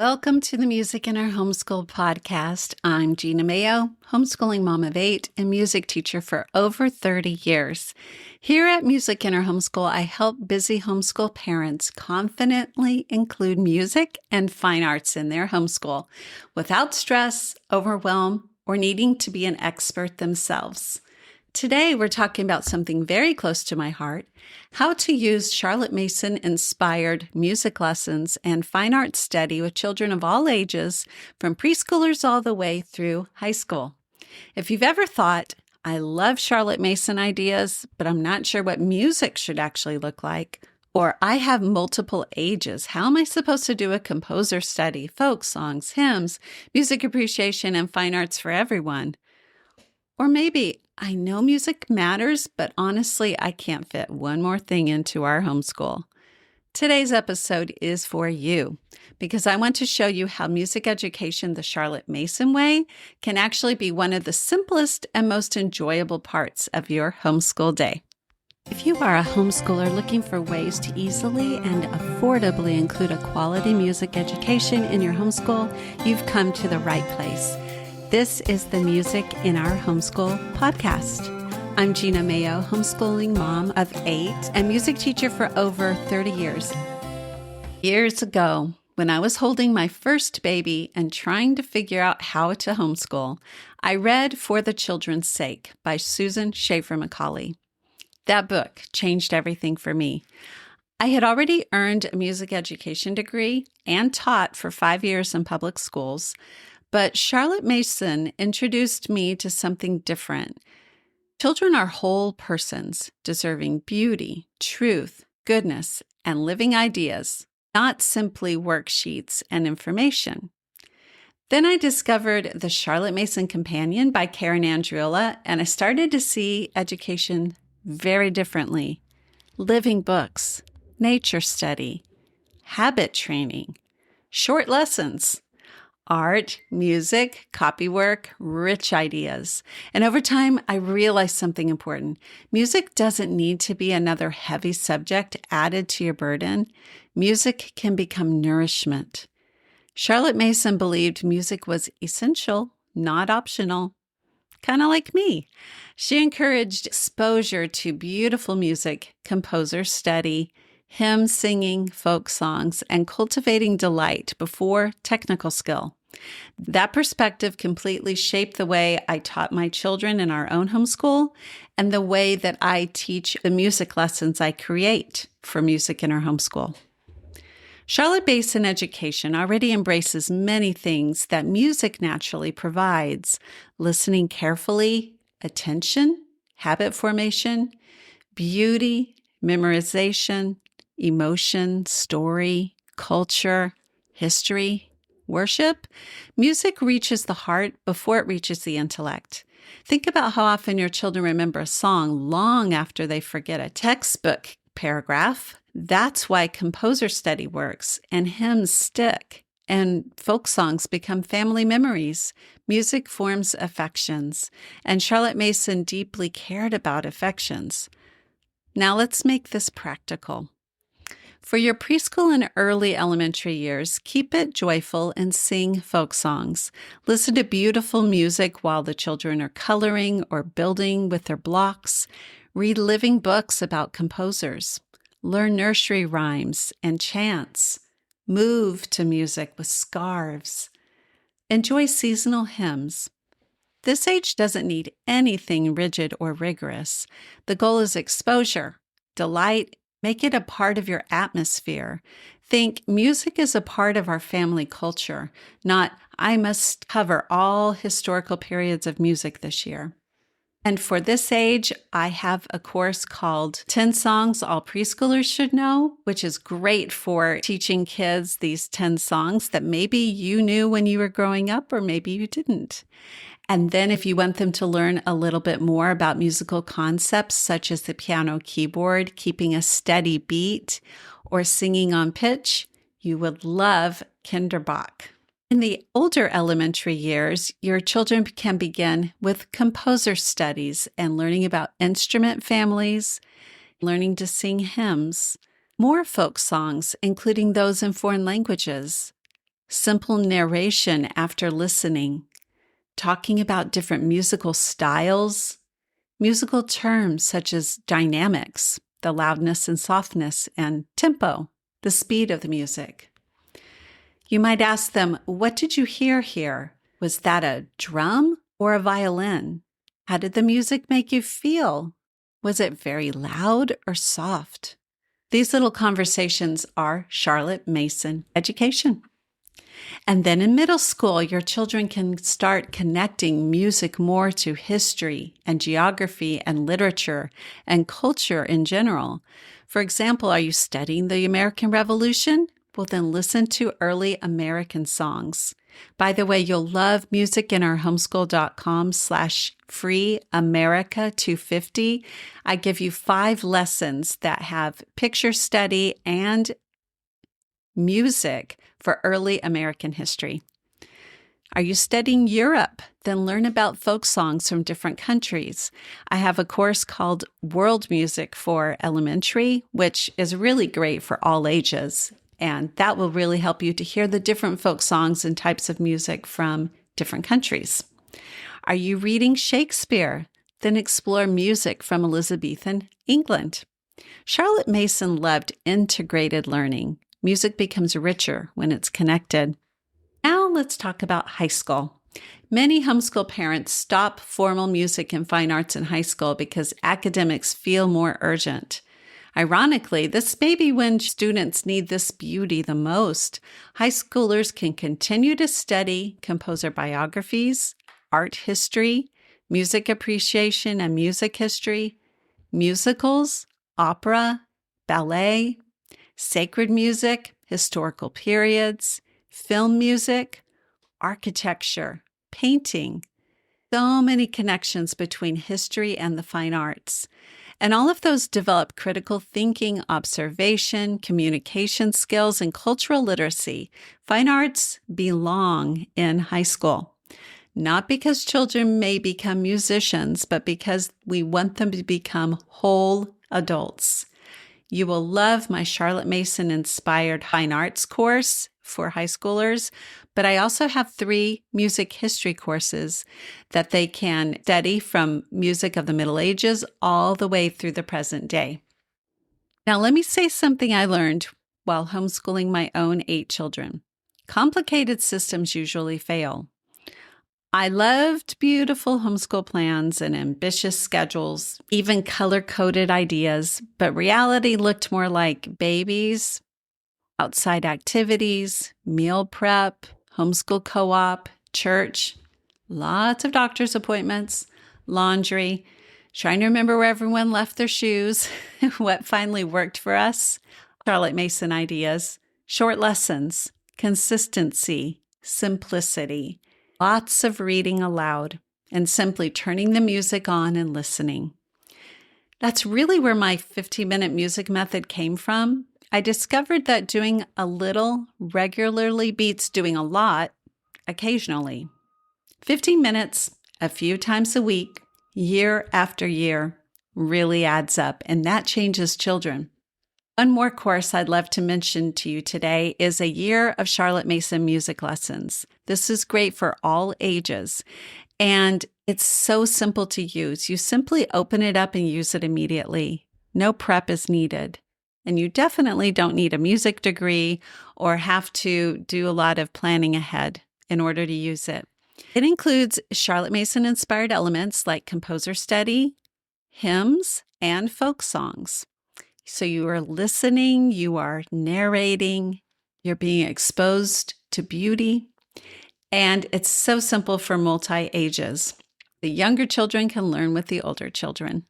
Welcome to the Music in Our Homeschool Podcast. I'm Gina Mayo, homeschooling mom of 8 and music teacher for over 30 years. Here at Music in Our Homeschool, I help busy homeschool parents confidently include music and fine arts in their homeschool without stress, overwhelm, or needing to be an expert themselves. Today, we're talking about something very close to my heart, how to use Charlotte Mason-inspired music lessons and fine arts study with children of all ages, from preschoolers all the way through high school. If you've ever thought, I love Charlotte Mason ideas, but I'm not sure what music should actually look like, or I have multiple ages, how am I supposed to do a composer study, folk songs, hymns, music appreciation, and fine arts for everyone? Or maybe I know music matters, but honestly, I can't fit one more thing into our homeschool. Today's episode is for you because I want to show you how music education the Charlotte Mason way can actually be one of the simplest and most enjoyable parts of your homeschool day. If you are a homeschooler looking for ways to easily and affordably include a quality music education in your homeschool, you've come to the right place. This is the Music in Our Homeschool Podcast. I'm Gina Mayo, homeschooling mom of 8 and music teacher for over 30 years. Years ago, when I was holding my first baby and trying to figure out how to homeschool, I read For the Children's Sake by Susan Schaefer Macaulay. That book changed everything for me. I had already earned a music education degree and taught for 5 years in public schools, but Charlotte Mason introduced me to something different. Children are whole persons, deserving beauty, truth, goodness, and living ideas, not simply worksheets and information. Then I discovered the Charlotte Mason Companion by Karen Andriola, and I started to see education very differently. Living books, nature study, habit training, short lessons, art, music, copywork, rich ideas. And over time, I realized something important. Music doesn't need to be another heavy subject added to your burden. Music can become nourishment. Charlotte Mason believed music was essential, not optional. Kind of like me. She encouraged exposure to beautiful music, composer study, hymn singing, folk songs, and cultivating delight before technical skill. That perspective completely shaped the way I taught my children in our own homeschool and the way that I teach the music lessons I create for Music in Our Homeschool. Charlotte Mason education already embraces many things that music naturally provides: listening carefully, attention, habit formation, beauty, memorization, emotion, story, culture, history, worship. Music reaches the heart before it reaches the intellect. Think about how often your children remember a song long after they forget a textbook paragraph. That's why composer study works, and hymns stick, and folk songs become family memories. Music forms affections, and Charlotte Mason deeply cared about affections. Now let's make this practical. For your preschool and early elementary years, keep it joyful and sing folk songs. Listen to beautiful music while the children are coloring or building with their blocks. Read living books about composers. Learn nursery rhymes and chants. Move to music with scarves. Enjoy seasonal hymns. This age doesn't need anything rigid or rigorous. The goal is exposure, delight. Make it a part of your atmosphere. Think music is a part of our family culture, not I must cover all historical periods of music this year. And for this age, I have a course called 10 Songs All Preschoolers Should Know, which is great for teaching kids these 10 songs that maybe you knew when you were growing up or maybe you didn't. And then if you want them to learn a little bit more about musical concepts such as the piano keyboard, keeping a steady beat, or singing on pitch, you would love Kinderbach. In the older elementary years, your children can begin with composer studies and learning about instrument families, learning to sing hymns, more folk songs, including those in foreign languages, simple narration after listening, talking about different musical styles, musical terms such as dynamics, the loudness and softness, and tempo, the speed of the music. You might ask them, what did you hear here? Was that a drum or a violin? How did the music make you feel? Was it very loud or soft? These little conversations are Charlotte Mason education. And then in middle school, your children can start connecting music more to history and geography and literature and culture in general. For example, are you studying the American Revolution? Well, then listen to early American songs. By the way, you'll love musicinerourhomeschool.com/free America 250. I give you 5 lessons that have picture study and music for early American history. Are you studying Europe? Then learn about folk songs from different countries. I have a course called World Music for Elementary, which is really great for all ages. And that will really help you to hear the different folk songs and types of music from different countries. Are you reading Shakespeare? Then explore music from Elizabethan England. Charlotte Mason loved integrated learning. Music becomes richer when it's connected. Now let's talk about high school. Many homeschool parents stop formal music and fine arts in high school because academics feel more urgent. Ironically, this may be when students need this beauty the most. High schoolers can continue to study composer biographies, art history, music appreciation and music history, musicals, opera, ballet, sacred music, historical periods, film music, architecture, painting. So many connections between history and the fine arts. And all of those develop critical thinking, observation, communication skills, and cultural literacy. Fine arts belong in high school. Not because children may become musicians, but because we want them to become whole adults. You will love my Charlotte Mason inspired fine arts course for high schoolers, but I also have 3 music history courses that they can study from music of the Middle Ages all the way through the present day. Now, let me say something I learned while homeschooling my own 8 children. Complicated systems usually fail. I loved beautiful homeschool plans and ambitious schedules, even color-coded ideas, but reality looked more like babies, outside activities, meal prep, homeschool co-op, church, lots of doctor's appointments, laundry, trying to remember where everyone left their shoes, what finally worked for us, Charlotte Mason ideas, short lessons, consistency, simplicity, lots of reading aloud, and simply turning the music on and listening. That's really where my 15-minute music method came from. I discovered that doing a little regularly beats doing a lot occasionally. 15 minutes, a few times a week, year after year, really adds up, and that changes children. One more course I'd love to mention to you today is a year of Charlotte Mason music lessons. This is great for all ages, and it's so simple to use. You simply open it up and use it immediately. No prep is needed. And you definitely don't need a music degree or have to do a lot of planning ahead in order to use it. It includes Charlotte Mason-inspired elements like composer study, hymns, and folk songs. So you are listening, you are narrating, you're being exposed to beauty, and it's so simple for multi-ages. The younger children can learn with the older children.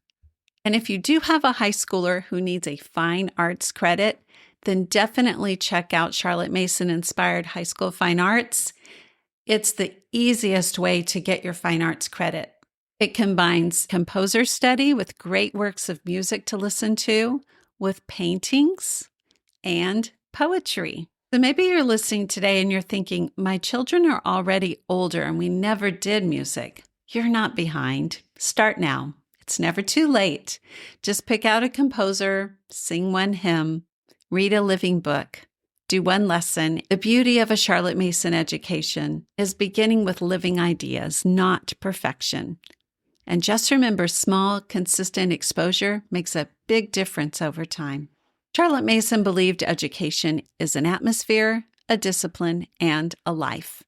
And if you do have a high schooler who needs a fine arts credit, then definitely check out Charlotte Mason-inspired high school fine arts. It's the easiest way to get your fine arts credit. It combines composer study with great works of music to listen to, with paintings and poetry. So maybe you're listening today and you're thinking, my children are already older and we never did music. You're not behind. Start now. It's never too late. Just pick out a composer, sing one hymn, read a living book. do one lesson. The beauty of a Charlotte Mason education is beginning with living ideas, not perfection. And just remember, small, consistent exposure makes a big difference over time. Charlotte Mason believed education is an atmosphere, a discipline, and a life.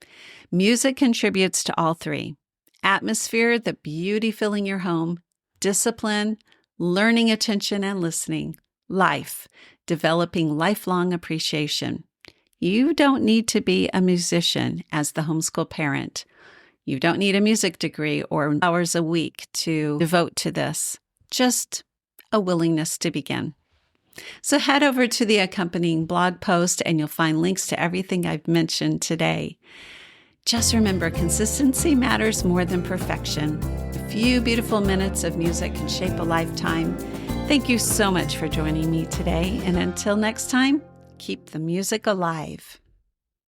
Music contributes to all three. Atmosphere, the beauty filling your home. Discipline, learning attention and listening. Life, developing lifelong appreciation. You don't need to be a musician as the homeschool parent. You don't need a music degree or hours a week to devote to this. Just a willingness to begin. So head over to the accompanying blog post and you'll find links to everything I've mentioned today. Just remember, consistency matters more than perfection. A few beautiful minutes of music can shape a lifetime. Thank you so much for joining me today. And until next time, keep the music alive.